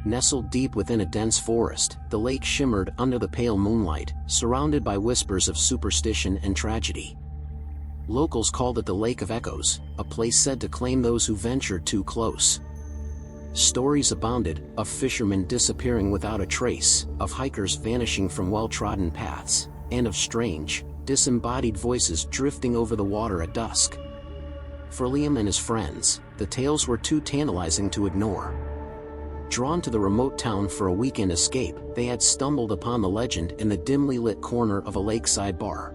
Nestled deep within a dense forest, the lake shimmered under the pale moonlight, surrounded by whispers of superstition and tragedy. Locals called it the Lake of Echoes, a place said to claim those who ventured too close. Stories abounded, of fishermen disappearing without a trace, of hikers vanishing from well-trodden paths, and of strange, disembodied voices drifting over the water at dusk. For Liam and his friends, the tales were too tantalizing to ignore. Drawn to the remote town for a weekend escape, they had stumbled upon the legend in the dimly lit corner of a lakeside bar.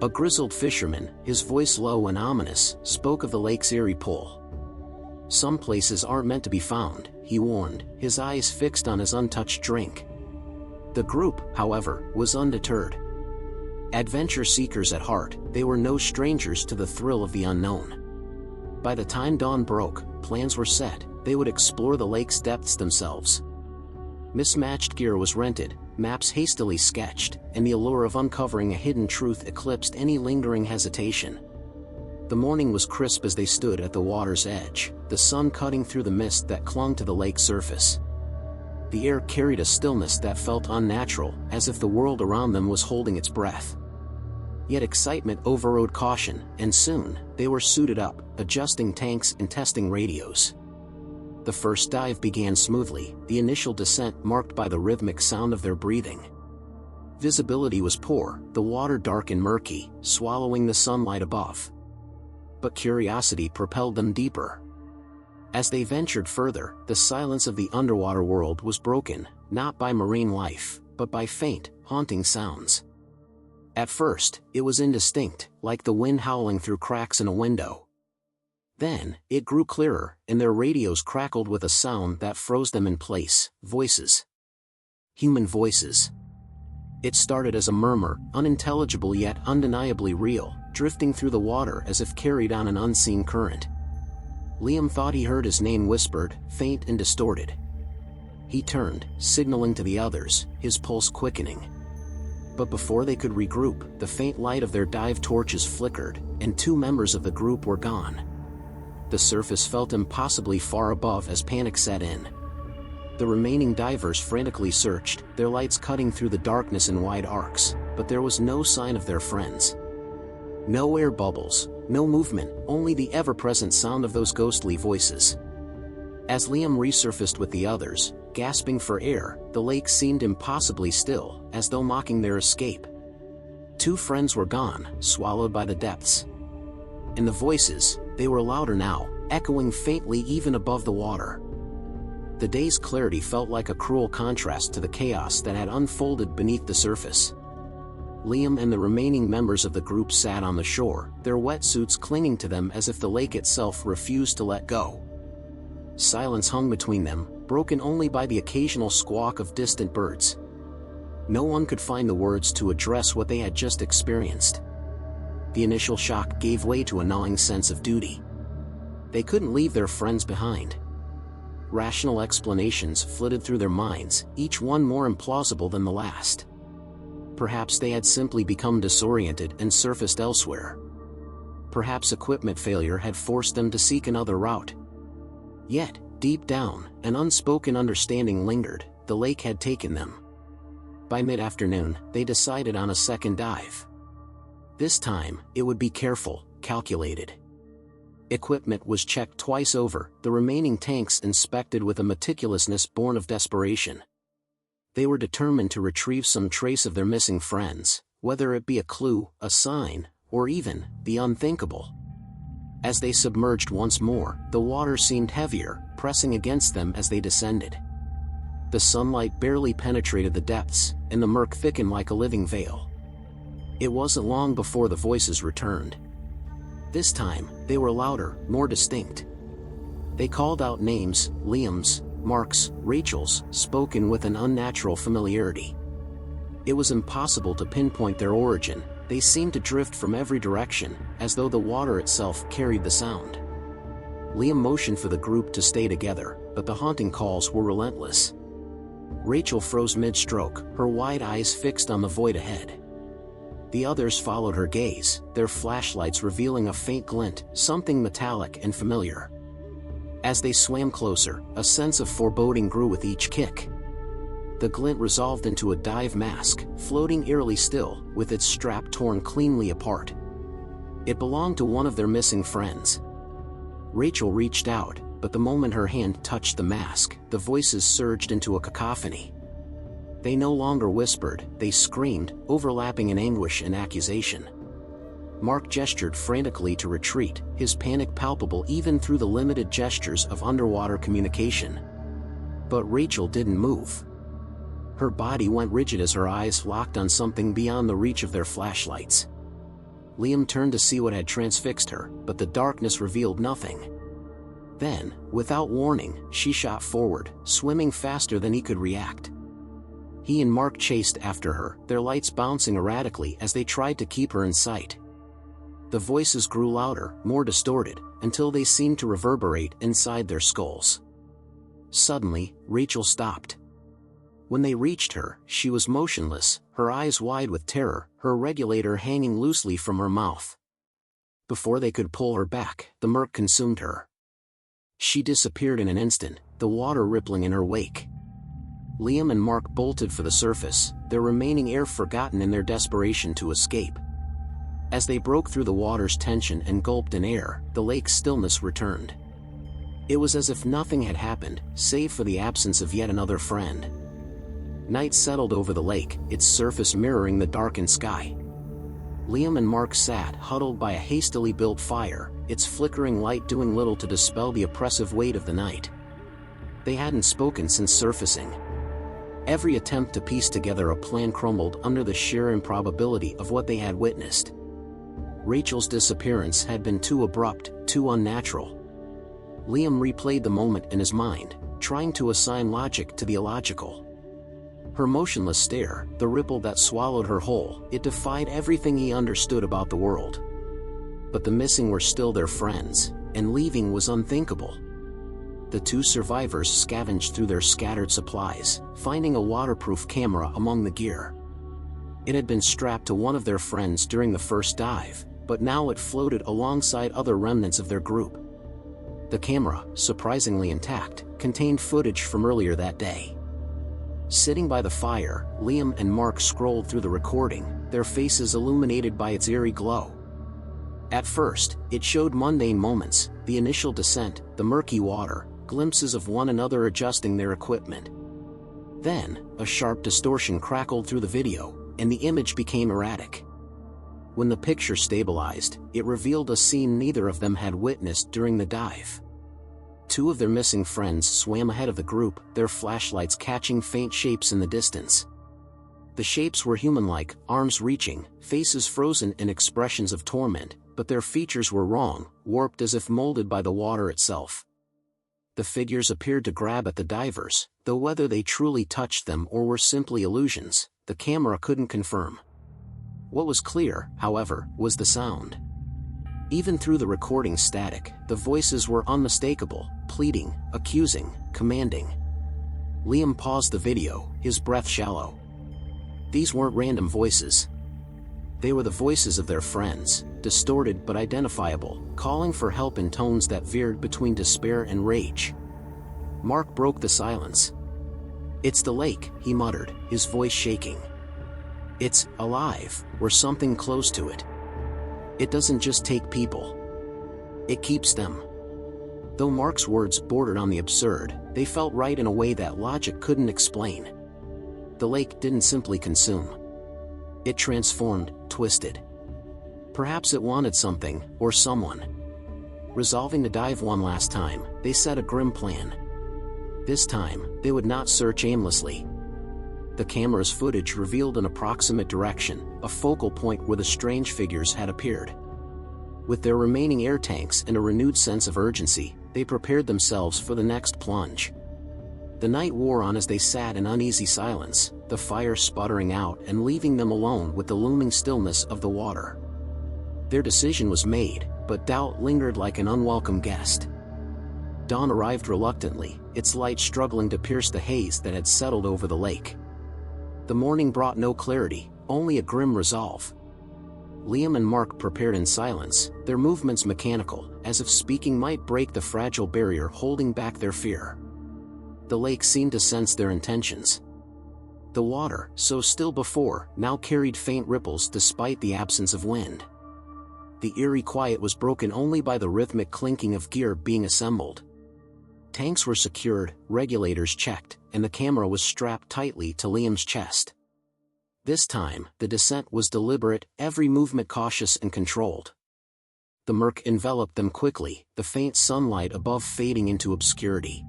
A grizzled fisherman, his voice low and ominous, spoke of the lake's eerie pull. "Some places aren't meant to be found," he warned, his eyes fixed on his untouched drink. The group, however, was undeterred. Adventure seekers at heart, they were no strangers to the thrill of the unknown. By the time dawn broke, plans were set. They would explore the lake's depths themselves. Mismatched gear was rented, maps hastily sketched, and the allure of uncovering a hidden truth eclipsed any lingering hesitation. The morning was crisp as they stood at the water's edge, the sun cutting through the mist that clung to the lake's surface. The air carried a stillness that felt unnatural, as if the world around them was holding its breath. Yet excitement overrode caution, and soon, they were suited up, adjusting tanks and testing radios. The first dive began smoothly, the initial descent marked by the rhythmic sound of their breathing. Visibility was poor, the water dark and murky, swallowing the sunlight above. But curiosity propelled them deeper. As they ventured further, the silence of the underwater world was broken, not by marine life, but by faint, haunting sounds. At first, it was indistinct, like the wind howling through cracks in a window. Then, it grew clearer, and their radios crackled with a sound that froze them in place. Voices. Human voices. It started as a murmur, unintelligible yet undeniably real, drifting through the water as if carried on an unseen current. Liam thought he heard his name whispered, faint and distorted. He turned, signaling to the others, his pulse quickening. But before they could regroup, the faint light of their dive torches flickered, and 2 members of the group were gone. The surface felt impossibly far above as panic set in. The remaining divers frantically searched, their lights cutting through the darkness in wide arcs, but there was no sign of their friends. No air bubbles, no movement, only the ever-present sound of those ghostly voices. As Liam resurfaced with the others, gasping for air, the lake seemed impossibly still, as though mocking their escape. 2 friends were gone, swallowed by the depths. And the voices, they were louder now, echoing faintly even above the water. The day's clarity felt like a cruel contrast to the chaos that had unfolded beneath the surface. Liam and the remaining members of the group sat on the shore, their wetsuits clinging to them as if the lake itself refused to let go. Silence hung between them, broken only by the occasional squawk of distant birds. No one could find the words to address what they had just experienced. The initial shock gave way to a gnawing sense of duty. They couldn't leave their friends behind. Rational explanations flitted through their minds, each one more implausible than the last. Perhaps they had simply become disoriented and surfaced elsewhere. Perhaps equipment failure had forced them to seek another route. Yet, deep down, an unspoken understanding lingered, the lake had taken them. By mid-afternoon, they decided on a second dive. This time, it would be careful, calculated. Equipment was checked twice over, the remaining tanks inspected with a meticulousness born of desperation. They were determined to retrieve some trace of their missing friends, whether it be a clue, a sign, or even the unthinkable. As they submerged once more, the water seemed heavier, pressing against them as they descended. The sunlight barely penetrated the depths, and the murk thickened like a living veil. It wasn't long before the voices returned. This time, they were louder, more distinct. They called out names, Liam's, Mark's, Rachel's, spoken with an unnatural familiarity. It was impossible to pinpoint their origin, they seemed to drift from every direction, as though the water itself carried the sound. Liam motioned for the group to stay together, but the haunting calls were relentless. Rachel froze mid-stroke, her wide eyes fixed on the void ahead. The others followed her gaze, their flashlights revealing a faint glint, something metallic and familiar. As they swam closer, a sense of foreboding grew with each kick. The glint resolved into a dive mask, floating eerily still, with its strap torn cleanly apart. It belonged to one of their missing friends. Rachel reached out, but the moment her hand touched the mask, the voices surged into a cacophony. They no longer whispered, they screamed, overlapping in anguish and accusation. Mark gestured frantically to retreat, his panic palpable even through the limited gestures of underwater communication. But Rachel didn't move. Her body went rigid as her eyes locked on something beyond the reach of their flashlights. Liam turned to see what had transfixed her, but the darkness revealed nothing. Then, without warning, she shot forward, swimming faster than he could react. He and Mark chased after her, their lights bouncing erratically as they tried to keep her in sight. The voices grew louder, more distorted, until they seemed to reverberate inside their skulls. Suddenly, Rachel stopped. When they reached her, she was motionless, her eyes wide with terror, her regulator hanging loosely from her mouth. Before they could pull her back, the murk consumed her. She disappeared in an instant, the water rippling in her wake. Liam and Mark bolted for the surface, their remaining air forgotten in their desperation to escape. As they broke through the water's tension and gulped in air, the lake's stillness returned. It was as if nothing had happened, save for the absence of yet another friend. Night settled over the lake, its surface mirroring the darkened sky. Liam and Mark sat huddled by a hastily built fire, its flickering light doing little to dispel the oppressive weight of the night. They hadn't spoken since surfacing. Every attempt to piece together a plan crumbled under the sheer improbability of what they had witnessed. Rachel's disappearance had been too abrupt, too unnatural. Liam replayed the moment in his mind, trying to assign logic to the illogical. Her motionless stare, the ripple that swallowed her whole, it defied everything he understood about the world. But the missing were still their friends, and leaving was unthinkable. The two survivors scavenged through their scattered supplies, finding a waterproof camera among the gear. It had been strapped to one of their friends during the first dive, but now it floated alongside other remnants of their group. The camera, surprisingly intact, contained footage from earlier that day. Sitting by the fire, Liam and Mark scrolled through the recording, their faces illuminated by its eerie glow. At first, it showed mundane moments, the initial descent, the murky water, glimpses of one another adjusting their equipment. Then, a sharp distortion crackled through the video, and the image became erratic. When the picture stabilized, it revealed a scene neither of them had witnessed during the dive. Two of their missing friends swam ahead of the group, their flashlights catching faint shapes in the distance. The shapes were human-like, arms reaching, faces frozen in expressions of torment, but their features were wrong, warped as if molded by the water itself. The figures appeared to grab at the divers, though whether they truly touched them or were simply illusions, the camera couldn't confirm. What was clear, however, was the sound. Even through the recording static, the voices were unmistakable, pleading, accusing, commanding. Liam paused the video, his breath shallow. These weren't random voices. They were the voices of their friends, distorted but identifiable, calling for help in tones that veered between despair and rage. Mark broke the silence. "It's the lake," he muttered, his voice shaking. "It's alive, or something close to it. It doesn't just take people. It keeps them." Though Mark's words bordered on the absurd, they felt right in a way that logic couldn't explain. The lake didn't simply consume. It transformed, twisted. Perhaps it wanted something, or someone. Resolving to dive one last time, they set a grim plan. This time, they would not search aimlessly. The camera's footage revealed an approximate direction, a focal point where the strange figures had appeared. With their remaining air tanks and a renewed sense of urgency, they prepared themselves for the next plunge. The night wore on as they sat in uneasy silence, the fire sputtering out and leaving them alone with the looming stillness of the water. Their decision was made, but doubt lingered like an unwelcome guest. Dawn arrived reluctantly, its light struggling to pierce the haze that had settled over the lake. The morning brought no clarity, only a grim resolve. Liam and Mark prepared in silence, their movements mechanical, as if speaking might break the fragile barrier holding back their fear. The lake seemed to sense their intentions. The water, so still before, now carried faint ripples despite the absence of wind. The eerie quiet was broken only by the rhythmic clinking of gear being assembled. Tanks were secured, regulators checked, and the camera was strapped tightly to Liam's chest. This time, the descent was deliberate, every movement cautious and controlled. The murk enveloped them quickly, the faint sunlight above fading into obscurity.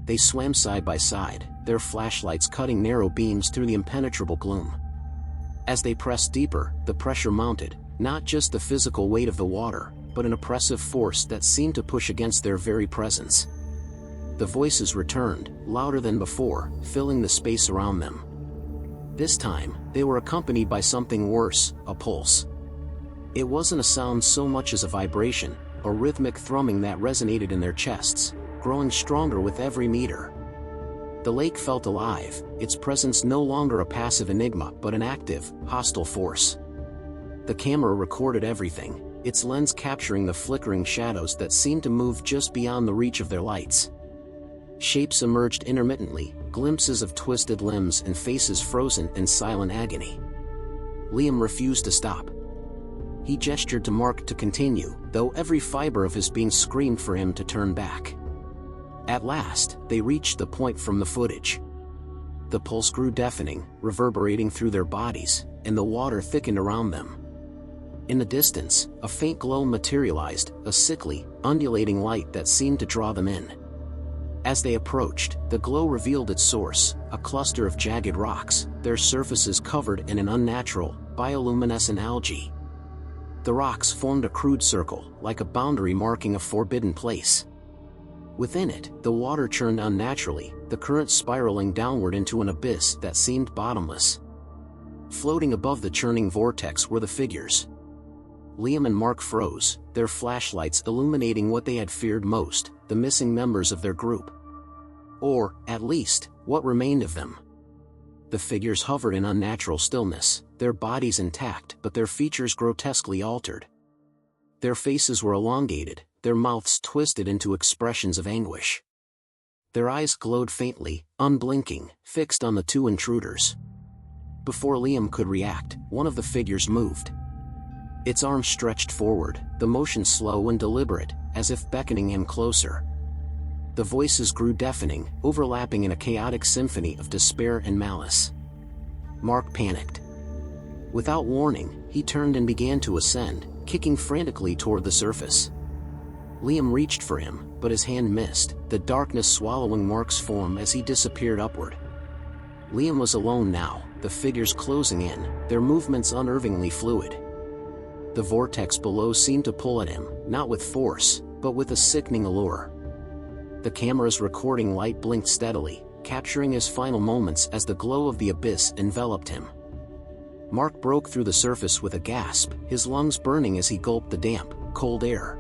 They swam side by side, their flashlights cutting narrow beams through the impenetrable gloom. As they pressed deeper, the pressure mounted, not just the physical weight of the water, but an oppressive force that seemed to push against their very presence. The voices returned, louder than before, filling the space around them. This time, they were accompanied by something worse, a pulse. It wasn't a sound so much as a vibration, a rhythmic thrumming that resonated in their chests, growing stronger with every meter. The lake felt alive, its presence no longer a passive enigma but an active, hostile force. The camera recorded everything, its lens capturing the flickering shadows that seemed to move just beyond the reach of their lights. Shapes emerged intermittently, glimpses of twisted limbs and faces frozen in silent agony. Liam refused to stop. He gestured to Mark to continue, though every fiber of his being screamed for him to turn back. At last, they reached the point from the footage. The pulse grew deafening, reverberating through their bodies, and the water thickened around them. In the distance, a faint glow materialized, a sickly, undulating light that seemed to draw them in. As they approached, the glow revealed its source, a cluster of jagged rocks, their surfaces covered in an unnatural, bioluminescent algae. The rocks formed a crude circle, like a boundary marking a forbidden place. Within it, the water churned unnaturally, the current spiraling downward into an abyss that seemed bottomless. Floating above the churning vortex were the figures. Liam and Mark froze, their flashlights illuminating what they had feared most, the missing members of their group. Or, at least, what remained of them. The figures hovered in unnatural stillness, their bodies intact but their features grotesquely altered. Their faces were elongated, their mouths twisted into expressions of anguish. Their eyes glowed faintly, unblinking, fixed on the two intruders. Before Liam could react, one of the figures moved. Its arm stretched forward, the motion slow and deliberate, as if beckoning him closer. The voices grew deafening, overlapping in a chaotic symphony of despair and malice. Mark panicked. Without warning, he turned and began to ascend, kicking frantically toward the surface. Liam reached for him, but his hand missed, the darkness swallowing Mark's form as he disappeared upward. Liam was alone now, the figures closing in, their movements unnervingly fluid. The vortex below seemed to pull at him, not with force, but with a sickening allure. The camera's recording light blinked steadily, capturing his final moments as the glow of the abyss enveloped him. Mark broke through the surface with a gasp, his lungs burning as he gulped the damp, cold air.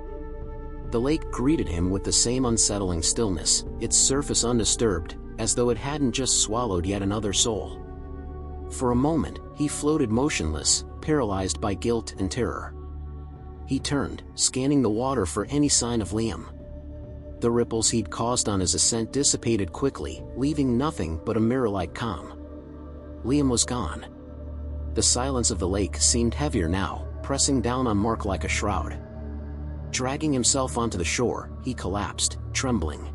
The lake greeted him with the same unsettling stillness, its surface undisturbed, as though it hadn't just swallowed yet another soul. For a moment, he floated motionless, paralyzed by guilt and terror. He turned, scanning the water for any sign of Liam. The ripples he'd caused on his ascent dissipated quickly, leaving nothing but a mirror-like calm. Liam was gone. The silence of the lake seemed heavier now, pressing down on Mark like a shroud. Dragging himself onto the shore, he collapsed, trembling.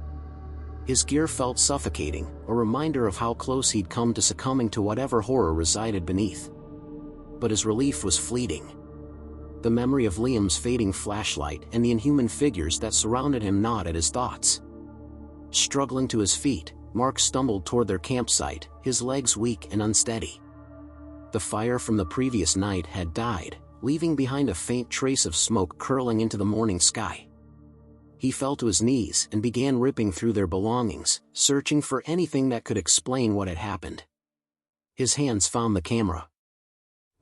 His gear felt suffocating, a reminder of how close he'd come to succumbing to whatever horror resided beneath. But his relief was fleeting. The memory of Liam's fading flashlight and the inhuman figures that surrounded him gnawed at his thoughts. Struggling to his feet, Mark stumbled toward their campsite, his legs weak and unsteady. The fire from the previous night had died, leaving behind a faint trace of smoke curling into the morning sky. He fell to his knees and began ripping through their belongings, searching for anything that could explain what had happened. His hands found the camera.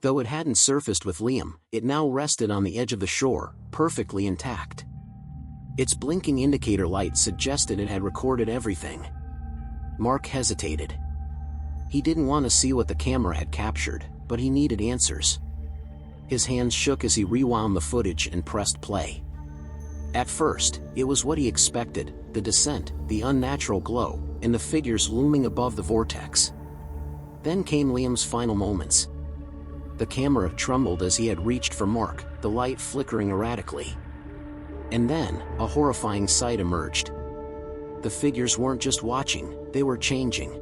Though it hadn't surfaced with Liam, it now rested on the edge of the shore, perfectly intact. Its blinking indicator light suggested it had recorded everything. Mark hesitated. He didn't want to see what the camera had captured, but he needed answers. His hands shook as he rewound the footage and pressed play. At first, it was what he expected: the descent, the unnatural glow, and the figures looming above the vortex. Then came Liam's final moments. The camera trembled as he had reached for Mark, the light flickering erratically. And then, a horrifying sight emerged. The figures weren't just watching, they were changing.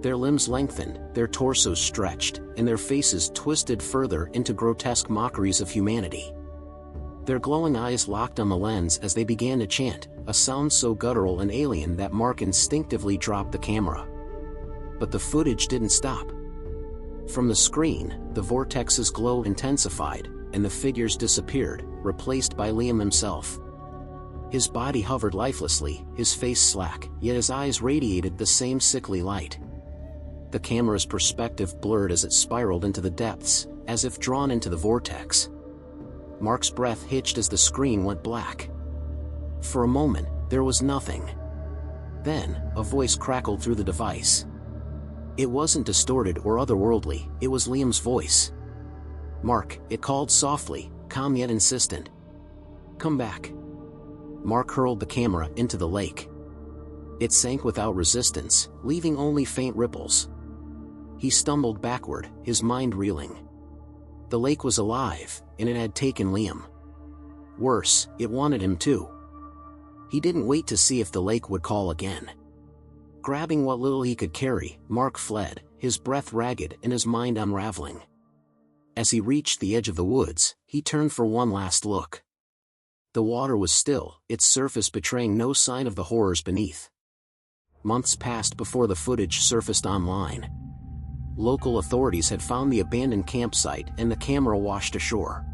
Their limbs lengthened, their torsos stretched, and their faces twisted further into grotesque mockeries of humanity. Their glowing eyes locked on the lens as they began to chant, a sound so guttural and alien that Mark instinctively dropped the camera. But the footage didn't stop. From the screen, the vortex's glow intensified, and the figures disappeared, replaced by Liam himself. His body hovered lifelessly, his face slack, yet his eyes radiated the same sickly light. The camera's perspective blurred as it spiraled into the depths, as if drawn into the vortex. Mark's breath hitched as the screen went black. For a moment, there was nothing. Then, a voice crackled through the device. It wasn't distorted or otherworldly, it was Liam's voice. "Mark," it called softly, calm yet insistent. "Come back." Mark hurled the camera into the lake. It sank without resistance, leaving only faint ripples. He stumbled backward, his mind reeling. The lake was alive, and it had taken Liam. Worse, it wanted him too. He didn't wait to see if the lake would call again. Grabbing what little he could carry, Mark fled, his breath ragged and his mind unraveling. As he reached the edge of the woods, he turned for one last look. The water was still, its surface betraying no sign of the horrors beneath. Months passed before the footage surfaced online. Local authorities had found the abandoned campsite and the camera washed ashore.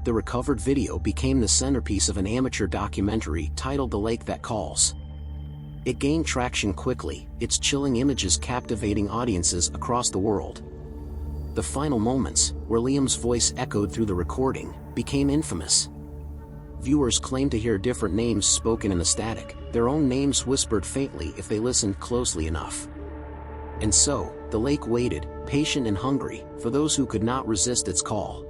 The recovered video became the centerpiece of an amateur documentary titled The Lake That Calls. It gained traction quickly, its chilling images captivating audiences across the world. The final moments, where Liam's voice echoed through the recording, became infamous. Viewers claimed to hear different names spoken in the static, their own names whispered faintly if they listened closely enough. And so, the lake waited, patient and hungry, for those who could not resist its call.